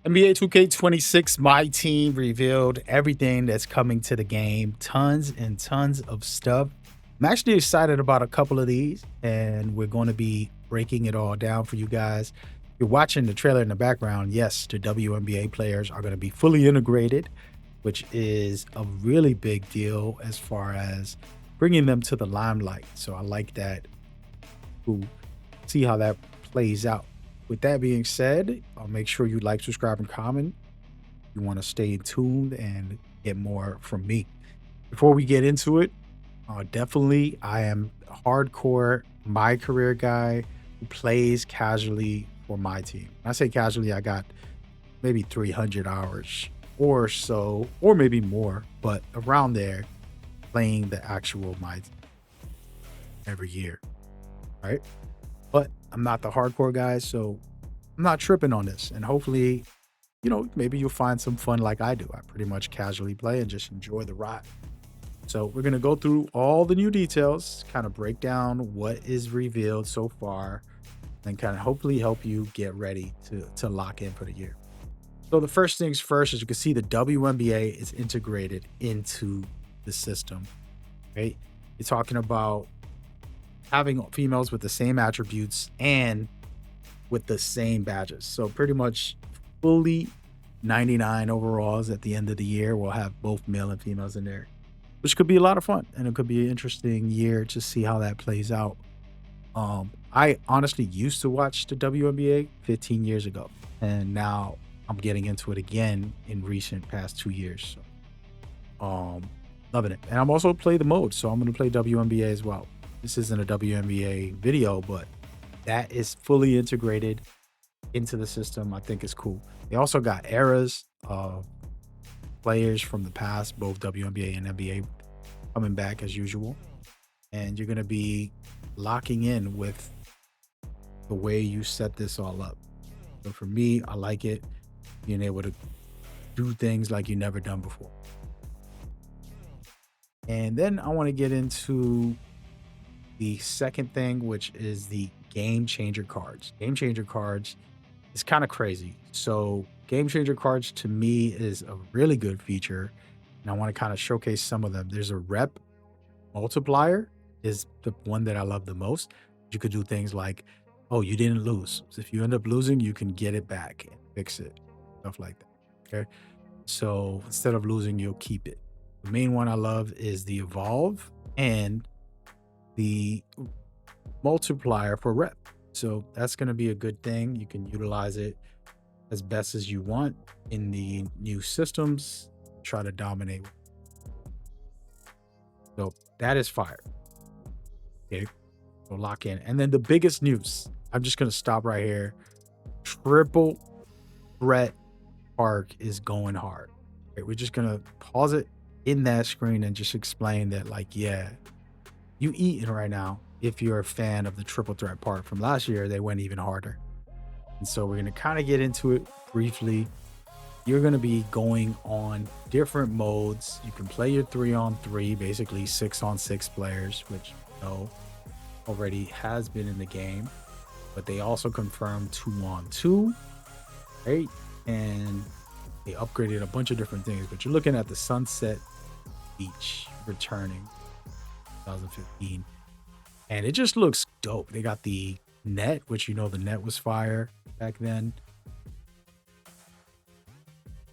NBA 2K26, my team revealed everything that's coming to the game. Tons and tons of stuff. I'm actually excited about a couple of these, and we're going to be breaking it all down for you guys. You're watching the trailer in the background. Yes, the WNBA players are going to be fully integrated, which is a really big deal as far as bringing them to the limelight. So I like that. We'll see how that plays out. With that being said, make sure you like, subscribe, and comment. You want to stay tuned and get more from me. Before we get into it, definitely, I am a hardcore my career guy who plays casually for my team. When I say casually, I got maybe 300 hours or so, or maybe more, but around there, playing the actual my team every year, right? But I'm not the hardcore guy, so I'm not tripping on this. And hopefully, maybe you'll find some fun like I do. I pretty much casually play and just enjoy the ride. So we're going to go through all the new details, kind of break down what is revealed so far, and kind of hopefully help you get ready to lock in for the year. So the first things first, as you can see, the WNBA is integrated into the system, right? You're talking about having females with the same attributes and with the same badges. So pretty much fully 99 overalls at the end of the year. We'll have both male and females in there, which could be a lot of fun. And it could be an interesting year to see how that plays out. I honestly used to watch the WNBA 15 years ago, and now I'm getting into it again in recent past 2 years. So, loving it. And I'm also play the mode. So I'm going to play WNBA as well. This isn't a WNBA video, but that is fully integrated into the system. I think it's cool. They also got eras of players from the past, both WNBA and NBA, coming back as usual. And you're going to be locking in with the way you set this all up. So for me, I like it, being able to do things like you never done before. And then I want to get into the second thing, which is the game changer cards. Game changer cards is kind of crazy. So game changer cards to me is a really good feature, and I want to kind of showcase some of them. There's a rep multiplier is the one that I love the most. You could do things like, oh, you didn't lose. So if you end up losing, you can get it back and fix it, stuff like that. Okay. So instead of losing, you'll keep it. The main one I love is the evolve and the multiplier for rep. So that's going to be a good thing. You can utilize it as best as you want in the new systems, try to dominate. So that is fire. Okay, so lock in. And then the biggest news, I'm just going to stop right here. Triple threat park is going hard. Okay, we're just going to pause it in that screen and just explain that, like, yeah, you eating right now. If you're a fan of the triple threat part from last year, they went even harder. And so we're going to kind of get into it briefly. You're going to be going on different modes. You can play your 3-on-3, basically 6-on-6 players, which already has been in the game, but they also confirmed 2-on-2, right? And they upgraded a bunch of different things, but you're looking at the Sunset Beach returning 2015, and it just looks dope. They got the net, which the net was fire back then.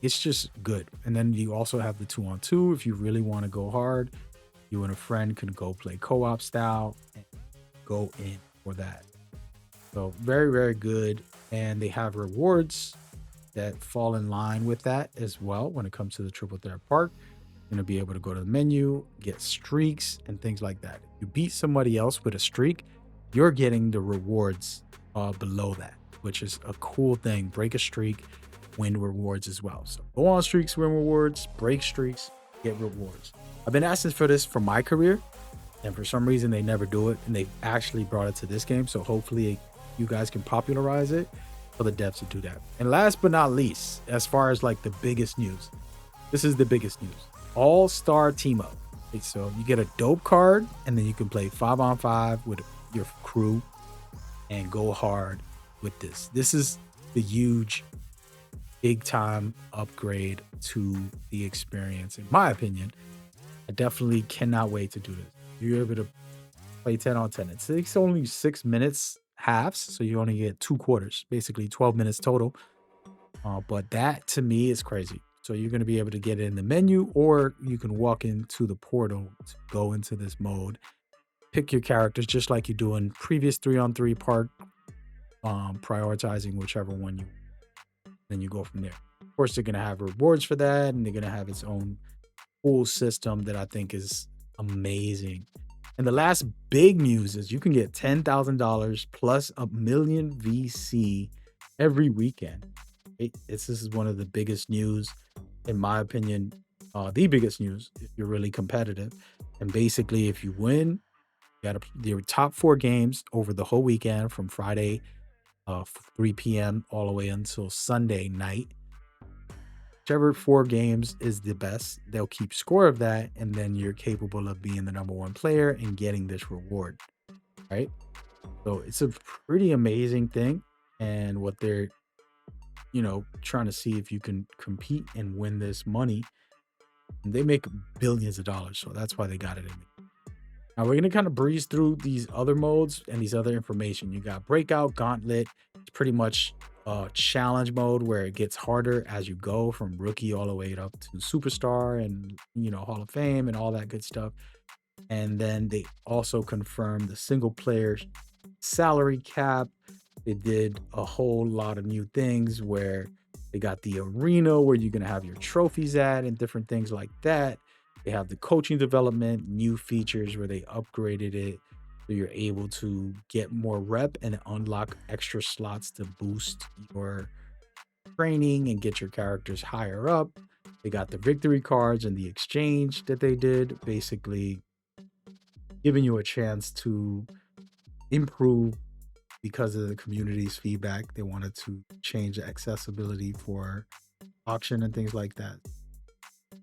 It's just good. And then you also have the 2-on-2 if you really want to go hard. You and a friend can go play co-op style and go in for that. So very, very good. And they have rewards that fall in line with that as well when it comes to the triple threat park. You're going to be able to go to the menu, get streaks and things like that. If you beat somebody else with a streak, you're getting the rewards below that, which is a cool thing. Break a streak, win rewards as well. So go on streaks, win rewards, break streaks, get rewards. I've been asking for this for my career, and for some reason they never do it, and they've actually brought it to this game. So hopefully you guys can popularize it for the devs to do that. And last but not least, as far as like the biggest news, this is the biggest news. AllStar Team Up. Okay, so you get a dope card, and then you can play 5-on-5 with your crew and go hard with this. This is the huge big time upgrade to the experience, in my opinion. I definitely cannot wait to do this. You're able to play 10 on 10. It's only 6 minutes halves, so you only get 2 quarters, basically 12 minutes total. But that to me is crazy. So you're going to be able to get it in the menu, or you can walk into the portal to go into this mode, pick your characters just like you do in previous 3-on-3 part, prioritizing whichever one you, then you go from there. Of course, they're going to have rewards for that, and they're going to have its own full system that I think is amazing. And the last big news is you can get $10,000 plus a million VC every weekend. This is one of the biggest news, in my opinion, the biggest news if you're really competitive. And basically, if you win, you got your top 4 games over the whole weekend from Friday, 3 p.m. all the way until Sunday night. Whichever 4 games is the best, they'll keep score of that, and then you're capable of being the #1 player and getting this reward, right? So it's a pretty amazing thing, and what they're trying to see if you can compete and win this money. And they make billions of dollars, so that's why they got it in me. Now we're gonna kind of breeze through these other modes and these other information. You got breakout, gauntlet. It's pretty much challenge mode where it gets harder as you go from rookie all the way up to superstar and Hall of Fame and all that good stuff. And then they also confirmed the single player salary cap. They did a whole lot of new things where they got the arena where you're going to have your trophies at and different things like that. They have the coaching development, new features where they upgraded it so you're able to get more rep and unlock extra slots to boost your training and get your characters higher up. They got the victory cards and the exchange that they did, basically giving you a chance to improve because of the community's feedback. They wanted to change the accessibility for auction and things like that.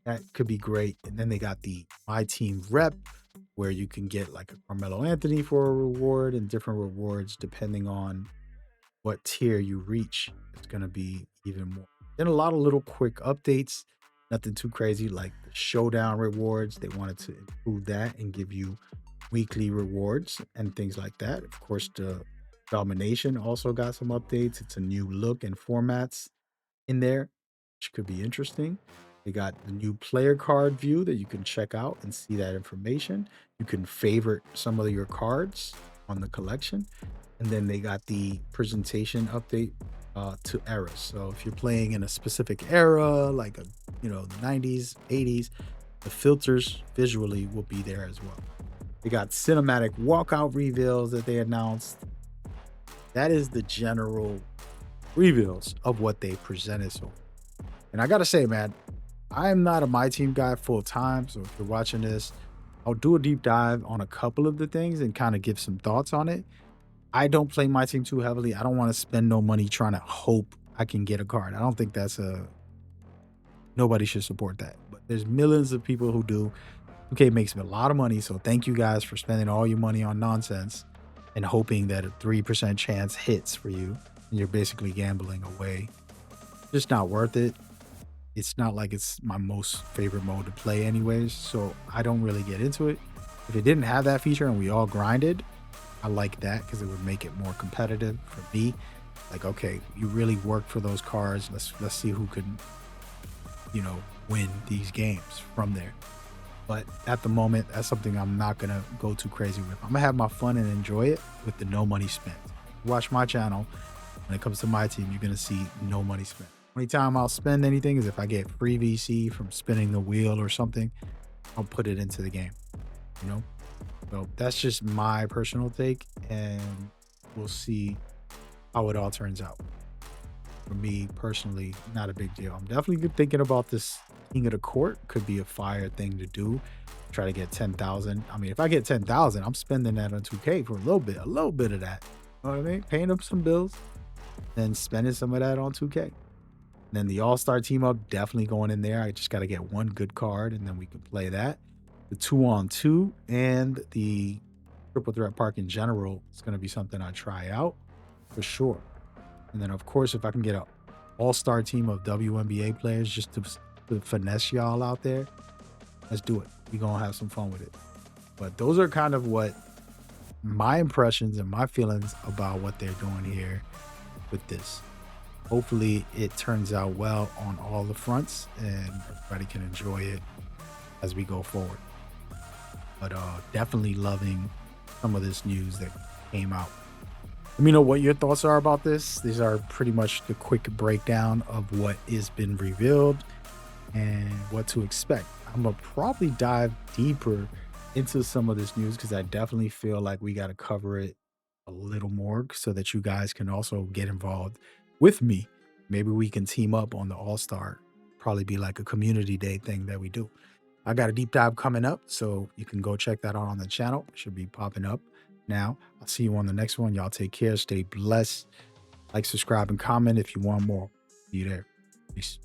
That could be great. And then they got the MyTEAM rep, where you can get like a Carmelo Anthony for a reward and different rewards depending on what tier you reach. It's going to be even more. Then a lot of little quick updates, nothing too crazy, like the showdown rewards. They wanted to improve that and give you weekly rewards and things like that. Of course, the Domination also got some updates. It's a new look and formats in there, which could be interesting. They got the new player card view that you can check out and see that information. You can favorite some of your cards on the collection. And then they got the presentation update to eras. So if you're playing in a specific era, like the 90s, 80s, the filters visually will be there as well. They got cinematic walkout reveals that they announced. That is the general reveals of what they presented so far. And I gotta say, man, I'm not a MyTEAM guy full time. So if you're watching this, I'll do a deep dive on a couple of the things and kind of give some thoughts on it. I don't play MyTEAM too heavily. I don't want to spend no money trying to hope I can get a card. I don't think nobody should support that. But there's millions of people who do. 2K makes me a lot of money. So thank you guys for spending all your money on nonsense and hoping that a 3% chance hits for you. And you're basically gambling away. Just not worth it. It's not like it's my most favorite mode to play anyways, so I don't really get into it. If it didn't have that feature and we all grinded, I like that because it would make it more competitive for me. Like, okay, you really worked for those cards. Let's see who can, win these games from there. But at the moment, that's something I'm not gonna go too crazy with. I'm gonna have my fun and enjoy it with the no money spent. Watch my channel. When it comes to MyTEAM, you're gonna see no money spent. Only time I'll spend anything is if I get free VC from spinning the wheel or something. I'll put it into the game, So that's just my personal take, and we'll see how it all turns out. For me personally, not a big deal. I'm definitely thinking about this King of the Court. Could be a fire thing to do. Try to get 10,000. I mean, if I get 10,000, I'm spending that on 2K for a little bit of that. You know what I mean? Paying up some bills, then spending some of that on 2K. Then the AllStar Team Up, definitely going in there. I just got to get one good card, and then we can play that. The 2-on-2 and the Triple Threat Park in general is going to be something I try out for sure. And then, of course, if I can get a all-star team of WNBA players just to finesse y'all out there. Let's do it. We're going to have some fun with it. But those are kind of what my impressions and my feelings about what they're doing here with this. Hopefully it turns out well on all the fronts and everybody can enjoy it as we go forward. But definitely loving some of this news that came out. Let me know what your thoughts are about this. These are pretty much the quick breakdown of what has been revealed and what to expect. I'm gonna probably dive deeper into some of this news because I definitely feel like we got to cover it a little more so that you guys can also get involved with me. Maybe we can team up on the All-Star. Probably be like a community day thing that we do. I got a deep dive coming up, so you can go check that out on the channel. It should be popping up now. I'll see you on the next one. Y'all take care. Stay blessed. Like, subscribe, and comment if you want more. See you there. Peace.